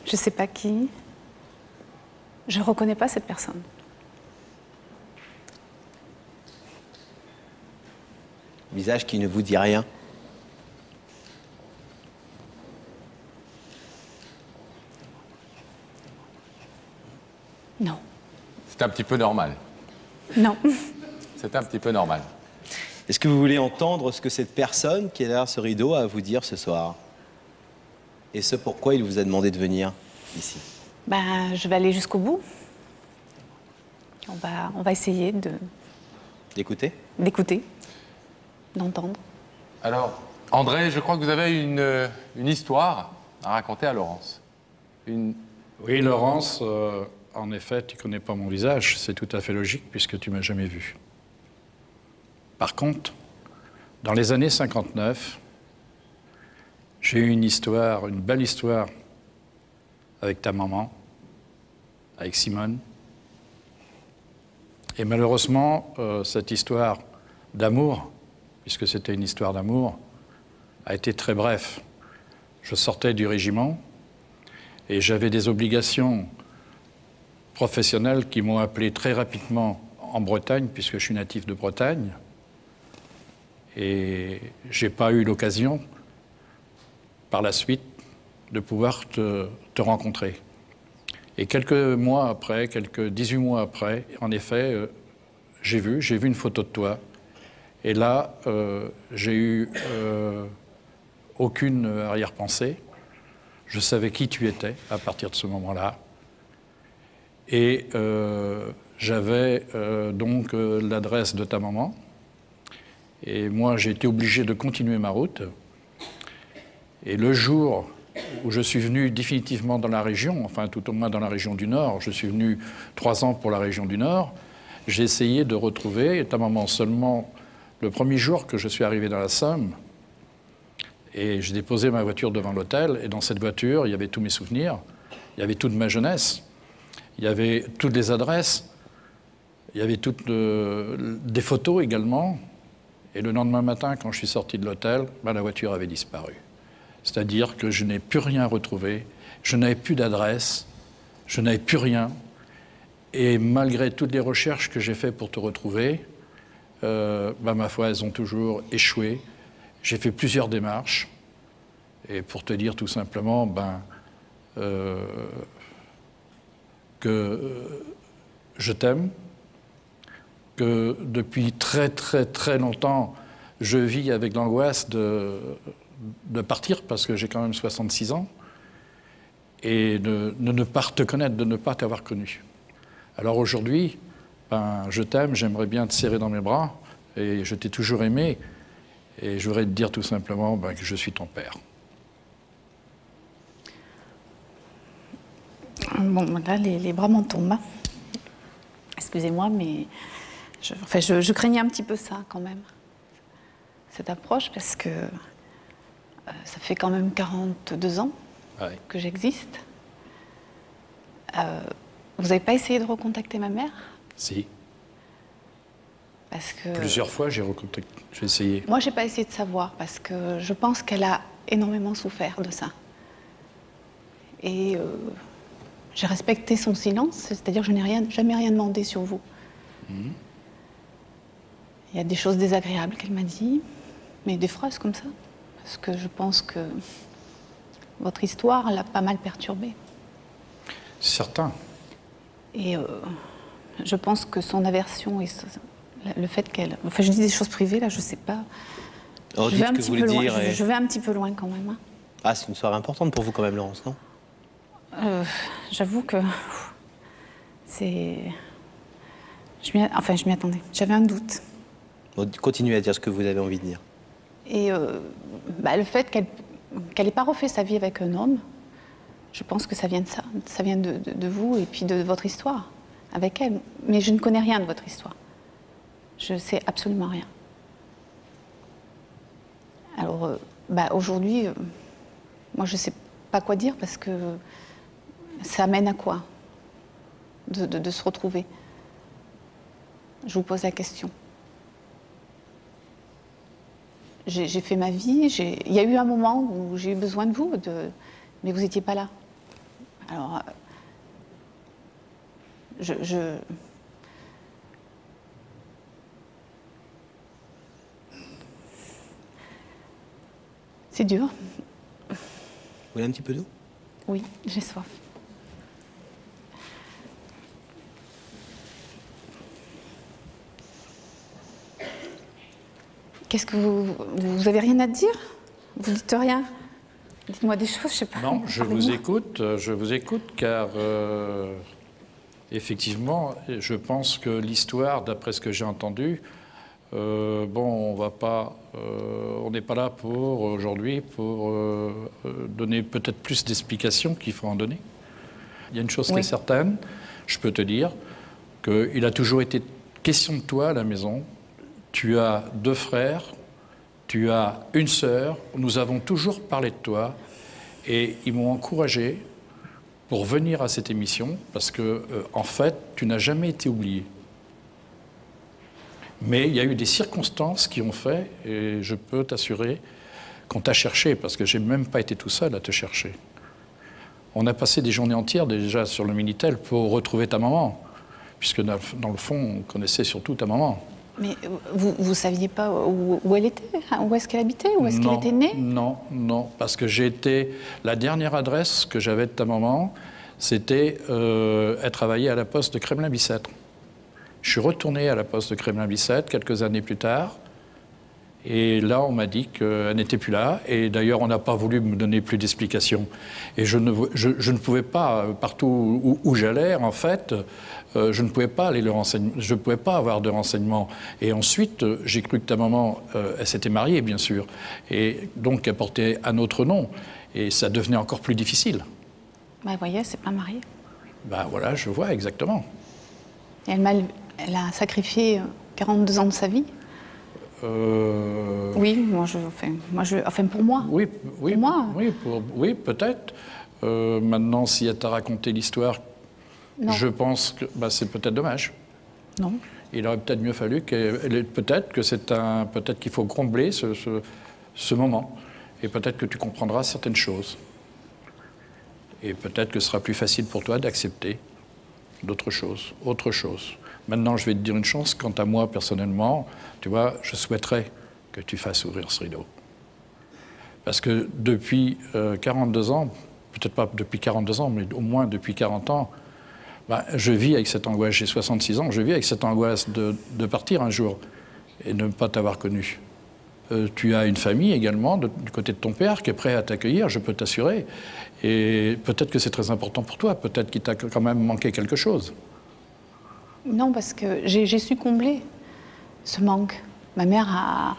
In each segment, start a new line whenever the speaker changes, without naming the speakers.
Je ne sais pas qui. Je ne reconnais pas cette personne.
Visage qui ne vous dit rien.
Non.
C'est un petit peu normal.
Non.
C'est un petit peu normal.
Est-ce que vous voulez entendre ce que cette personne qui est derrière ce rideau a à vous dire ce soir? Et ce pourquoi il vous a demandé de venir ici?
Ben, je vais aller jusqu'au bout. On va essayer
D'écouter?
d'écouter, d'entendre.
Alors, André, je crois que vous avez une histoire à raconter à Laurence.
Oui, Laurence, en effet, tu ne connais pas mon visage. C'est tout à fait logique puisque tu ne m'as jamais vu. Par contre, dans les années 59, j'ai eu une histoire, une belle histoire avec ta maman, avec Simone. Et malheureusement, cette histoire d'amour, puisque c'était une histoire d'amour, a été très bref. Je sortais du régiment et j'avais des obligations professionnelles qui m'ont appelé très rapidement en Bretagne, puisque je suis natif de Bretagne. Et je n'ai pas eu l'occasion, par la suite, de pouvoir te rencontrer. Et quelques mois après, quelques 18 mois après, en effet, j'ai vu une photo de toi. Et là, j'ai eu aucune arrière-pensée. Je savais qui tu étais à partir de ce moment-là. Et j'avais donc l'adresse de ta maman. Et moi, j'ai été obligé de continuer ma route. Et le jour où je suis venu définitivement dans la région, enfin tout au moins dans la région du Nord, je suis venu 3 ans pour la région du Nord, j'ai essayé de retrouver ta maman seulement le premier jour que je suis arrivé dans la Somme. Et j'ai déposé ma voiture devant l'hôtel, et dans cette voiture, il y avait tous mes souvenirs, il y avait toute ma jeunesse, il y avait toutes les adresses, il y avait toutes des photos également. Et le lendemain matin, quand je suis sorti de l'hôtel, la voiture avait disparu. C'est-à-dire que je n'ai plus rien retrouvé, je n'avais plus d'adresse, je n'avais plus rien. Et malgré toutes les recherches que j'ai faites pour te retrouver, ma foi, elles ont toujours échoué. J'ai fait plusieurs démarches. Et pour te dire tout simplement que je t'aime, que depuis très très très longtemps, je vis avec l'angoisse de partir, parce que j'ai quand même 66 ans, et de ne pas te connaître, de ne pas t'avoir connu. Alors aujourd'hui, je t'aime, j'aimerais bien te serrer dans mes bras, et je t'ai toujours aimé, et je voudrais te dire tout simplement que je suis ton père.
Bon, là, les bras m'en tombent. Excusez-moi, mais je craignais un petit peu ça, quand même, cette approche, parce que ça fait quand même 42 ans que j'existe. Vous n'avez pas essayé de recontacter ma mère?
Si.
Parce que...
Plusieurs fois, j'ai essayé.
Moi, je n'ai pas essayé de savoir, parce que je pense qu'elle a énormément souffert de ça. Et j'ai respecté son silence, c'est-à-dire que je n'ai jamais rien demandé sur vous. Il y a des choses désagréables qu'elle m'a dit, mais des phrases comme ça. Parce que je pense que votre histoire l'a pas mal perturbée.
Certain.
Et je pense que son aversion et le fait qu'elle... Enfin, je dis des choses privées, là, je sais pas.
Alors,
je vais un petit peu loin. Je vais un petit peu loin, quand même. Hein.
Ah, c'est une soirée importante pour vous, quand même, Laurence, non?
J'avoue que... c'est... je m'y attendais. J'avais un doute.
Bon, continuez à dire ce que vous avez envie de dire.
Et le fait qu'elle n'ait pas refait sa vie avec un homme, je pense que ça vient de ça. Ça vient de vous et puis de votre histoire avec elle. Mais je ne connais rien de votre histoire. Je ne sais absolument rien. Alors, aujourd'hui, moi, je ne sais pas quoi dire parce que ça mène à quoi de se retrouver? Je vous pose la question. J'ai fait ma vie, il y a eu un moment où j'ai eu besoin de vous, mais vous n'étiez pas là. Alors, c'est dur.
Vous voulez un petit peu d'eau?
Oui, j'ai soif. Qu'est-ce que vous avez rien à dire? Vous dites rien? Dites-moi des choses, je sais pas.
Non, je vous écoute car effectivement, je pense que l'histoire, d'après ce que j'ai entendu, bon, on n'est pas là pour aujourd'hui pour donner peut-être plus d'explications qu'il faut en donner. Il y a une chose qui est certaine, je peux te dire qu'il a toujours été question de toi à la maison. Tu as 2 frères, tu as une sœur, nous avons toujours parlé de toi et ils m'ont encouragé pour venir à cette émission parce que, en fait, tu n'as jamais été oublié. Mais il y a eu des circonstances qui ont fait, et je peux t'assurer qu'on t'a cherché, parce que je n'ai même pas été tout seul à te chercher. On a passé des journées entières déjà sur le Minitel pour retrouver ta maman, puisque dans le fond, on connaissait surtout ta maman.
Mais vous ne saviez pas où elle était? Où est-ce qu'elle habitait? Où est-ce qu'elle était née?
Non, non, parce que la dernière adresse que j'avais de ta maman, c'était elle travaillait à la poste de Kremlin-Bicêtre. Je suis retourné à la poste de Kremlin-Bicêtre quelques années plus tard. Et là, on m'a dit qu'elle n'était plus là. Et d'ailleurs, on n'a pas voulu me donner plus d'explications. Et je ne pouvais pas, partout où j'allais, en fait, je ne pouvais pas aller le renseigner. Je ne pouvais pas avoir de renseignements. Et ensuite, j'ai cru que ta maman, elle s'était mariée, bien sûr. Et donc, elle portait un autre nom. Et ça devenait encore plus difficile.
Bah, vous voyez, c'est pas mariée.
Ben voilà, je vois exactement.
Et elle a sacrifié 42 ans de sa vie. Oui, enfin pour moi.
Oui,
pour moi.
Oui, peut-être. Maintenant, si elle t'a raconté l'histoire, je pense que c'est peut-être dommage.
Non.
Il aurait peut-être mieux fallu peut-être qu'il faut combler ce moment. Et peut-être que tu comprendras certaines choses. Et peut-être que ce sera plus facile pour toi d'accepter autre chose. Maintenant, je vais te dire une chose. Quant à moi, personnellement, tu vois, je souhaiterais que tu fasses ouvrir ce rideau. Parce que depuis 42 ans, peut-être pas depuis 42 ans, mais au moins depuis 40 ans, je vis avec cette angoisse. J'ai 66 ans, je vis avec cette angoisse de partir un jour et de ne pas t'avoir connu. Tu as une famille également, du côté de ton père, qui est prêt à t'accueillir, je peux t'assurer. Et peut-être que c'est très important pour toi, peut-être qu'il t'a quand même manqué quelque chose.
Non, parce que j'ai su combler ce manque. Ma mère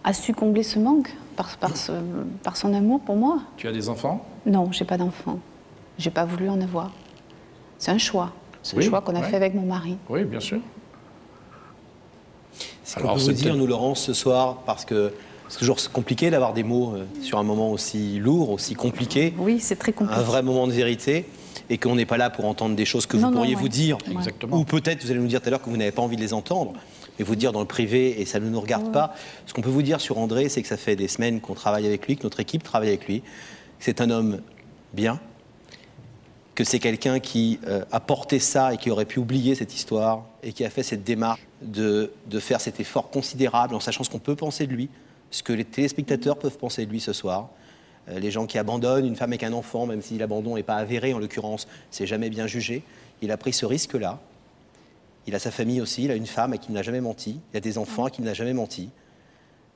a su combler ce manque par son amour pour moi.
Tu as des enfants?
Non, j'ai pas d'enfants. J'ai pas voulu en avoir. C'est un choix. C'est un choix qu'on a fait avec mon mari.
Oui, bien sûr.
Ce qu'on peut vous dire, nous, Laurence, ce soir, parce que c'est toujours compliqué d'avoir des mots sur un moment aussi lourd, aussi compliqué.
Oui, c'est très compliqué.
Un vrai moment de vérité. Et qu'on n'est pas là pour entendre des choses que vous pourriez vous dire.
Exactement.
Ou peut-être, vous allez nous dire tout à l'heure que vous n'avez pas envie de les entendre, mais vous dire dans le privé, et ça ne nous regarde pas. Ce qu'on peut vous dire sur André, c'est que ça fait des semaines qu'on travaille avec lui, que notre équipe travaille avec lui. C'est un homme bien, que c'est quelqu'un qui a porté ça et qui aurait pu oublier cette histoire, et qui a fait cette démarche de faire cet effort considérable en sachant ce qu'on peut penser de lui, ce que les téléspectateurs peuvent penser de lui ce soir. Les gens qui abandonnent une femme avec un enfant, même si l'abandon n'est pas avéré, en l'occurrence, c'est jamais bien jugé. Il a pris ce risque-là. Il a sa famille aussi, il a une femme à qui il n'a jamais menti, il a des enfants à qui il n'a jamais menti.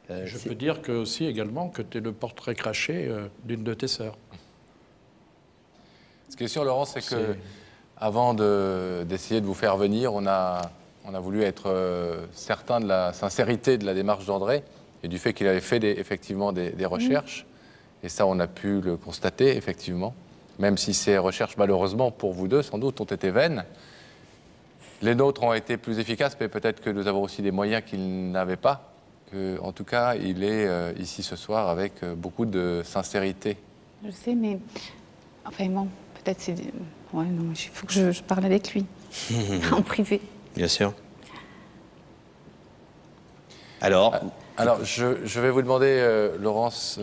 Je peux dire aussi également que tu es le portrait craché d'une de tes sœurs.
Ce qui est sûr, Laurent, c'est que avant d'essayer de vous faire venir, on a voulu être certain de la sincérité de la démarche d'André et du fait qu'il avait fait effectivement des recherches. Et ça, on a pu le constater, effectivement, même si ces recherches, malheureusement, pour vous deux, sans doute, ont été vaines. Les nôtres ont été plus efficaces, mais peut-être que nous avons aussi des moyens qu'il n'avait pas. En tout cas, il est ici ce soir avec beaucoup de sincérité.
Je sais, mais... Enfin bon, peut-être c'est... Ouais, non, il faut que je parle avec lui, en privé.
Bien sûr. Alors,
je vais vous demander, Laurence...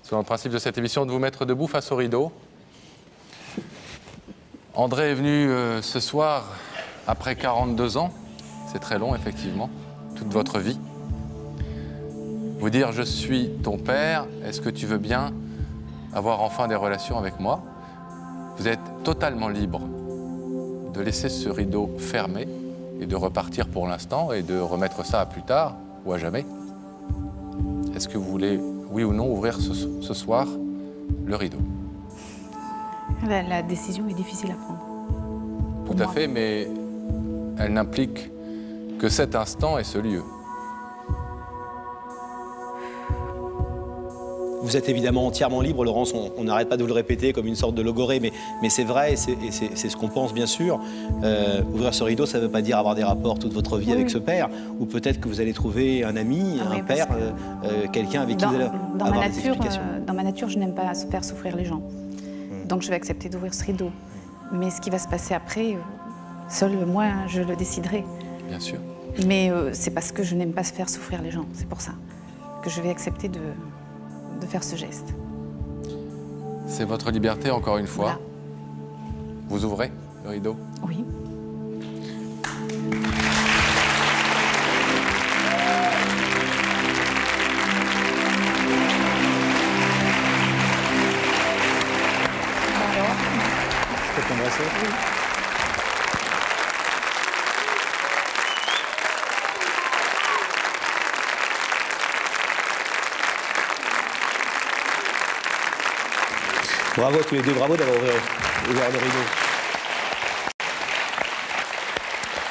Selon le principe de cette émission, de vous mettre debout face au rideau. André est venu ce soir après 42 ans. C'est très long, effectivement, toute votre vie. Vous dire, je suis ton père, est-ce que tu veux bien avoir enfin des relations avec moi? Vous êtes totalement libre de laisser ce rideau fermé et de repartir pour l'instant et de remettre ça à plus tard ou à jamais. Est-ce que vous voulez, oui ou non, ouvrir ce soir le rideau?
La décision est difficile à prendre.
Tout à fait, mais elle n'implique que cet instant et ce lieu.
Vous êtes évidemment entièrement libre, Laurence, on n'arrête pas de vous le répéter comme une sorte de logorée, mais c'est vrai et c'est ce qu'on pense bien sûr. Ouvrir ce rideau, ça ne veut pas dire avoir des rapports toute votre vie avec ce père, ou peut-être que vous allez trouver un ami, un père, quelqu'un avec qui vous allez avoir des explications.
Dans ma nature, je n'aime pas faire souffrir les gens. Donc je vais accepter d'ouvrir ce rideau. Mais ce qui va se passer après, seul moi, je le déciderai.
Bien sûr.
Mais c'est parce que je n'aime pas faire souffrir les gens, c'est pour ça que je vais accepter de faire ce geste.
C'est votre liberté, encore une fois.
Voilà.
Vous ouvrez le rideau?
Oui. Alors,
Peut-être t'embrasser?
oui.
Bravo à tous les deux, bravo d'avoir ouvert le rideau.